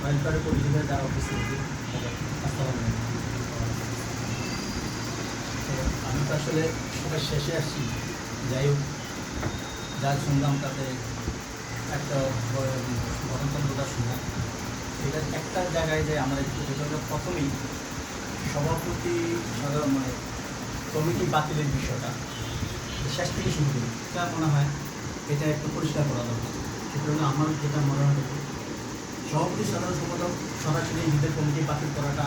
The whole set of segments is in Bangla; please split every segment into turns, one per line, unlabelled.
ওয়েলফেয়ার পরিষদের যারা অফিসে তো আমি তো আসলে সবাই শেষে আসছি। যাই হোক, যা শুনলাম তাতে একটা গণতন্ত্রতা শুনলাম। এটা একটা জায়গায় যে আমরা প্রথমেই সভাপতি সাধারণ কমিটি বাতিলের বিষয়টা শেষ থেকে শুরু করি। এটা মনে হয় এটা একটু পরিষ্কার করা দরকার। সেটা হলো আমার যেটা মনে হয় সভাপতি সাধারণ সম্পাদক সরাসরি নিজেদের কমিটি বাতিল করাটা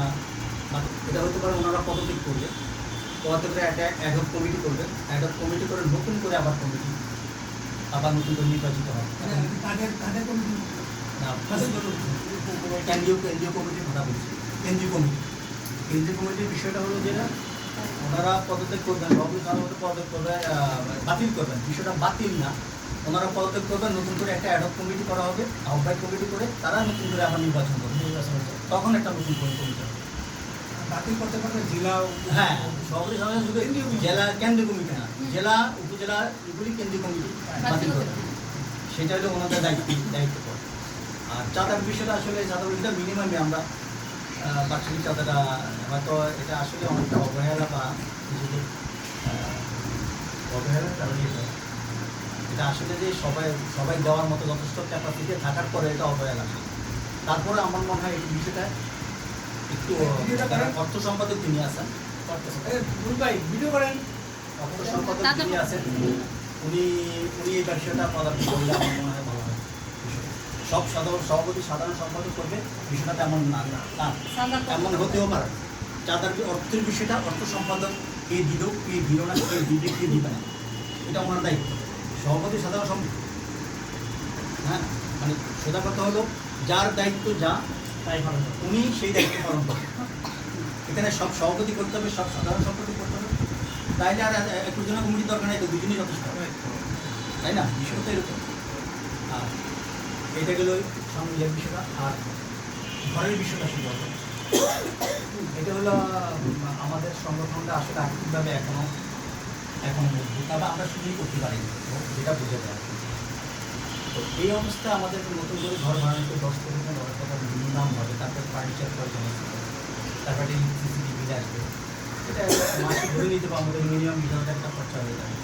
এটা হতে পারে ওনারা পদত্যাগ করবে, পদত্যাগের একটা অ্যাডহক কমিটি করবে, অ্যাডহক কমিটি করে নতুন করে আবার নতুন করে নির্বাচিত হবে। কেন্দ্রীয় কমিটির কথা বলছি। কেন্দ্রীয় কমিটির বিষয়টা হলো যে ওনারা পদত্যাগ করবেন, পদত্যাগ করবে, বাতিল করবেন। বিষয়টা বাতিল না, ওনারা পদত্যাগ করবেন, নতুন করে একটা অ্যাডহক কমিটি করা হবে, আহ্বায়ক কমিটি করে তারা নতুন করে আবার নির্বাচন করবে। তখন একটা নতুন কমিটি হবে।
বাতিল করতে পারবে জেলা,
হ্যাঁ, সভাপতি জেলা কেন্দ্রীয় কমিটি না, জেলা উপজেলা এগুলি কেন্দ্রীয় কমিটি বাতিল করবে। সেটা হলো ওনাদের দায়িত্ব পড়ে। আর চাঁদার বিষয়টা আসলে চাঁদাটা মিনিমামে আমরা বার্ষিক চাঁদাটা হয়তো এটা আসলে অনেকটা অবহেলা বা নিজেদের অবহেলার কারণে এটা আসলে যে সবাই দেওয়ার মতো যথেষ্ট ক্যাপাসিটি থাকার পরে এটা অবহেলা। তারপরে আমার মনে হয় এই বিষয়টা একটু অর্থ সম্পাদক তিনি আছেন,
ভিডিও করেন,
অর্থ সম্পাদক তিনি আছেন, উনি এই বিষয়টা পদার্থ করলে আমার মনে হয় ভালো হয়। সব সভাপতি সাধারণ সম্পাদক করবে বিষয়টা তেমন না, এমন হতেও পারে। চাঁদার অর্থের বিষয়টা অর্থ সম্পাদক কে দিল, কে দিল না, কে দিবে, কে দিবে না, এটা ওনার দায়িত্ব। সভাপতি সাধারণ সম্পাদক, হ্যাঁ, সোজা কথা হলো যার দায়িত্ব যা তাই পালন করবে, উনি সেই দায়িত্ব পালন করবেন। এখানে সব সভাপতি করতে হবে, সব সাধারণ সম্পাদক করতে হবে, তাইলে আর একজনের কমিটির দরকার নেই, তো দুজনই যথেষ্ট হবে, তাই না? বিষয়টা তো এরকম। আর এটা গেল ইয়ের বিষয়টা। আর ঘরের বিষয়টা শুরু হবে, এটা হলো আমাদের সংগঠনটা আসলে আর্থিকভাবে এখনো মজবুত, তবে আমরা শুধুই করতে পারি যেটা বুঝে দেয়। তো এই অবস্থায় আমাদের নতুন করে ঘর বানানোতে 10 থেকে 15 টাকা মিনিমাম হবে, তারপরে ফার্নিচার খরচ হবে, তারপরে ইলেকট্রিসিটি বিল আসবে, এটা মাসে ধরে নিতে পারবো আমাদের মিনিমাম 20,000 টাকা খরচা হয়ে যাবে।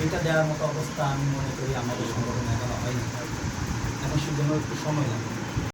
এইটা দেওয়ার মতো অবস্থা আমি মনে করি আমাদের সংগঠনে এখনো হয়নি, এখন সেজন্য একটু সময় লাগবে।